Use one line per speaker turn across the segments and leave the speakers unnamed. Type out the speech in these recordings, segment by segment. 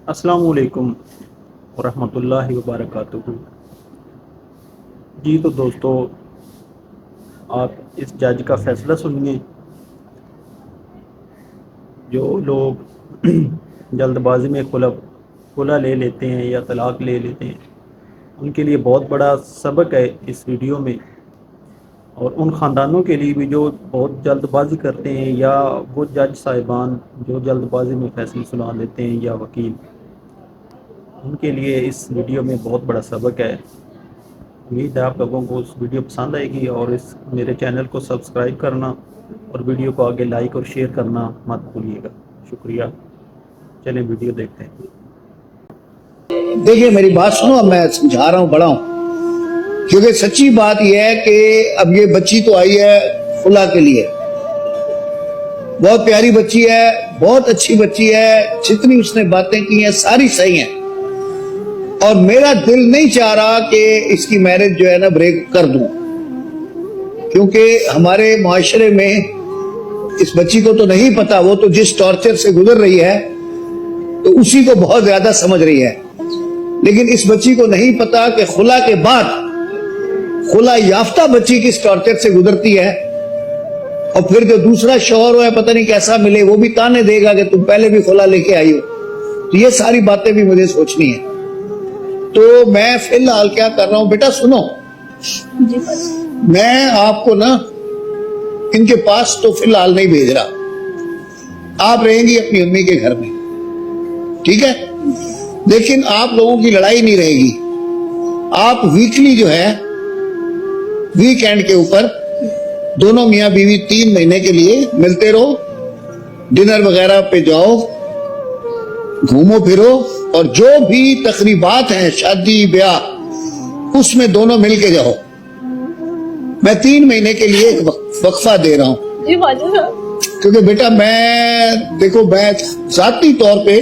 السلام علیکم ورحمۃ اللہ وبرکاتہ۔ جی تو دوستو، آپ اس جج کا فیصلہ سنیے۔ جو لوگ جلد بازی میں خلا لے لیتے ہیں یا طلاق لے لیتے ہیں، ان کے لیے بہت بڑا سبق ہے اس ویڈیو میں، اور ان خاندانوں کے لیے بھی جو بہت جلد بازی کرتے ہیں، یا وہ جج صاحبان جو جلد بازی میں فیصلے سنا لیتے ہیں، یا وکیل، ان کے لیے اس ویڈیو میں بہت بڑا سبق ہے۔ امید ہے آپ لوگوں کو اس ویڈیو پسند آئے گی، اور اس میرے چینل کو سبسکرائب کرنا اور ویڈیو کو آگے لائک اور شیئر کرنا مت بھولیے گا۔ شکریہ۔ چلیں ویڈیو دیکھتے ہیں۔
دیکھیے میری بات سنو، اب میں سمجھا رہا ہوں، بڑا ہوں، کیونکہ سچی بات یہ ہے کہ اب یہ بچی تو آئی ہے خلا کے لیے، بہت پیاری بچی ہے، بہت اچھی بچی ہے، جتنی اس نے باتیں کی ہیں ساری صحیح ہیں، اور میرا دل نہیں چاہ رہا کہ اس کی میرج جو ہے نا بریک کر دوں، کیونکہ ہمارے معاشرے میں اس بچی کو تو نہیں پتا، وہ تو جس ٹارچر سے گزر رہی ہے تو اسی کو بہت زیادہ سمجھ رہی ہے، لیکن اس بچی کو نہیں پتا کہ خلا کے بعد خلا یافتہ بچی کس ٹارچر سے گزرتی ہے، اور پھر جو دوسرا شوہر ہے پتہ نہیں کیسا ملے، وہ بھی تانے دے گا کہ تم پہلے بھی خلا لے کے آئی ہو۔ تو یہ ساری باتیں بھی مجھے سوچنی ہیں، تو میں فی الحال کیا کر رہا ہوں، بیٹا سنو، میں آپ کو نا ان کے پاس تو فی الحال نہیں بھیج رہا، آپ رہیں گی اپنی امی کے گھر میں، ٹھیک ہے؟ لیکن آپ لوگوں کی لڑائی نہیں رہے گی، آپ ویکلی جو ہے ویک اینڈ کے اوپر دونوں میاں بیوی 3 مہینے کے لیے ملتے رہو، ڈنر وغیرہ پہ جاؤ، گھومو پھرو، اور جو بھی تقریبات ہیں شادی بیاہ اس میں دونوں مل کے جاؤ۔ میں 3 مہینے کے لیے ایک وقفہ دے رہا ہوں،
جی واجد صاحب،
کیونکہ بیٹا میں دیکھو، میں ذاتی طور پہ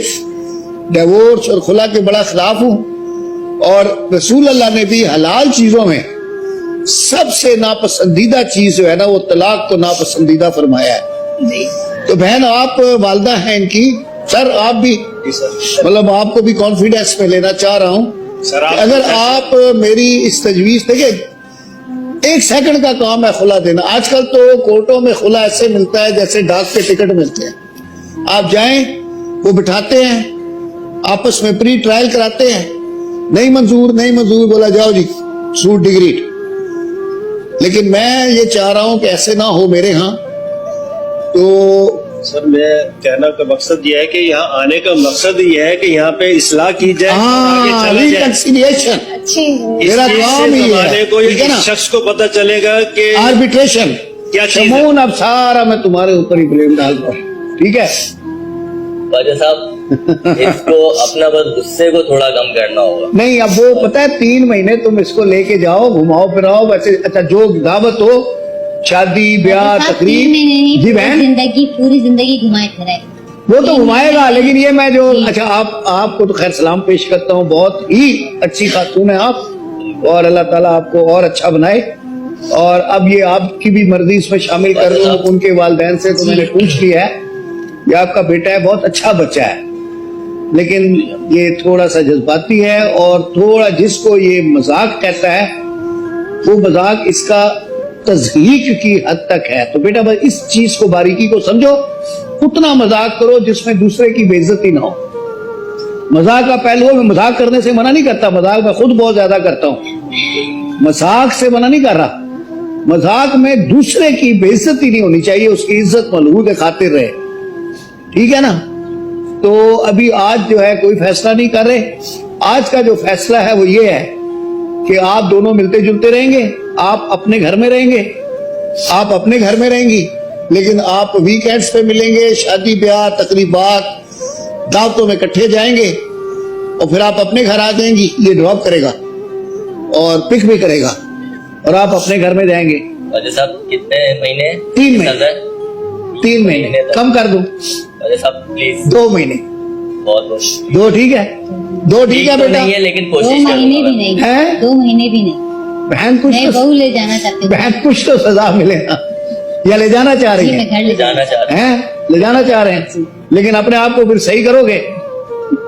ڈیورس اور خلا کے بڑا خلاف ہوں، اور رسول اللہ نے بھی حلال چیزوں میں سب سے ناپسندیدہ چیز جو ہے نا وہ طلاق کو ناپسندیدہ فرمایا ہے۔ تو بہن آپ والدہ ہیں ان کی، سر آپ بھی مطلب آپ کو بھی کانفیڈنس میں لینا چاہ رہا ہوں کہ اگر آپ میری اس تجویز، دیکھیں 1 سیکنڈ کا کام ہے خلا دینا، آج کل تو کورٹوں میں خلا ایسے ملتا ہے جیسے ڈاک کے ٹکٹ ملتے ہیں، آپ جائیں وہ بٹھاتے ہیں، آپس میں پری ٹرائل کراتے ہیں، نہیں منظور بولا جاؤ جی سوٹ ڈگری۔ لیکن میں یہ چاہ رہا ہوں کہ ایسے نہ ہو میرے ہاں۔ تو
سر میں کہنا کا مقصد یہ ہے کہ یہاں آنے کا مقصد یہ ہے کہ یہاں پہ اصلاح کی جائے، آگے چلا جائے،
ریکنسیلیشن
اچھی
میرا کام ہی ہے،
کو
ٹھیک ہے نا؟
شخص کو پتہ چلے گا کہ
آربیٹریشن
کیا چیز ہے۔
شمون، اب سارا میں تمہارے اوپر ہی بلیم ڈال رہا ہوں، ٹھیک ہے؟
واجد صاحب، اس کو اپنا بس غصے کو تھوڑا کم کرنا ہوگا۔
نہیں، اب وہ پتہ ہے 3 مہینے تم اس کو لے کے جاؤ، گھماؤ پھراؤ، ویسے اچھا جو دعوت ہو، شادی بیاہ تقریب، جی بہن
پوری زندگی گھمائے پھرائے،
وہ تو گھمائے گا، لیکن یہ میں جو اچھا آپ کو تو خیر سلام پیش کرتا ہوں، بہت ہی اچھی خاتون ہیں آپ، اور اللہ تعالیٰ آپ کو اور اچھا بنائے، اور اب یہ آپ کی بھی مرضی اس میں شامل کر لوں، ان کے والدین سے تو میں نے پوچھ لیا ہے، یہ آپ کا بیٹا ہے، بہت اچھا بچہ ہے، لیکن یہ تھوڑا سا جذباتی ہے، اور تھوڑا جس کو یہ مذاق کہتا ہے وہ مذاق اس کا تضحیک کی حد تک ہے۔ تو بیٹا بس اس چیز کو، باریکی کو سمجھو، اتنا مذاق کرو جس میں دوسرے کی بے عزتی نہ ہو۔ مذاق کا پہلو میں مذاق کرنے سے منع نہیں کرتا، مذاق میں خود بہت زیادہ کرتا ہوں، مذاق سے منع نہیں کر رہا، مذاق میں دوسرے کی بے عزتی نہیں ہونی چاہیے، اس کی عزت ملحوظ خاطر رہے، ٹھیک ہے نا؟ تو ابھی آج جو ہے کوئی فیصلہ نہیں کر رہے، آج کا جو فیصلہ ہے وہ یہ ہے کہ آپ دونوں ملتے جلتے رہیں گے، آپ اپنے گھر میں رہیں گے، آپ اپنے گھر میں رہیں گی، لیکن آپ ویکینڈز پہ ملیں گے، شادی بیاہ تقریبات دعوتوں میں اکٹھے جائیں گے، اور پھر آپ اپنے گھر آ جائیں گی، یہ ڈراپ کرے گا اور پک بھی کرے گا، اور آپ اپنے گھر میں جائیں گے۔
واجد صاحب کتنے مہینے؟
3 مہینے، 3 مہینے کم کر دوں،
واجد صاحب پلیز
2 مہینے،
بہت بہت
2 ٹھیک ہے، 2 ٹھیک ہے بیٹا،
نہیں ہے لیکن
2
کوشش
مہینے بھی نہیں،
ہیں؟
2 مہینے بھی نہیں،
بہن کچھ
میں
تو
بہو لے جانا چاہتی ہوں،
بہن کچھ تو سزا ملے نا، یا لے جانا چاہ رہی
میں
ہیں؟
گھر لے جانا
جانا چاہ رہے ہیں۔
ہیں لے جانا چاہ رہے ہیں، لیکن اپنے آپ کو پھر صحیح کرو گے،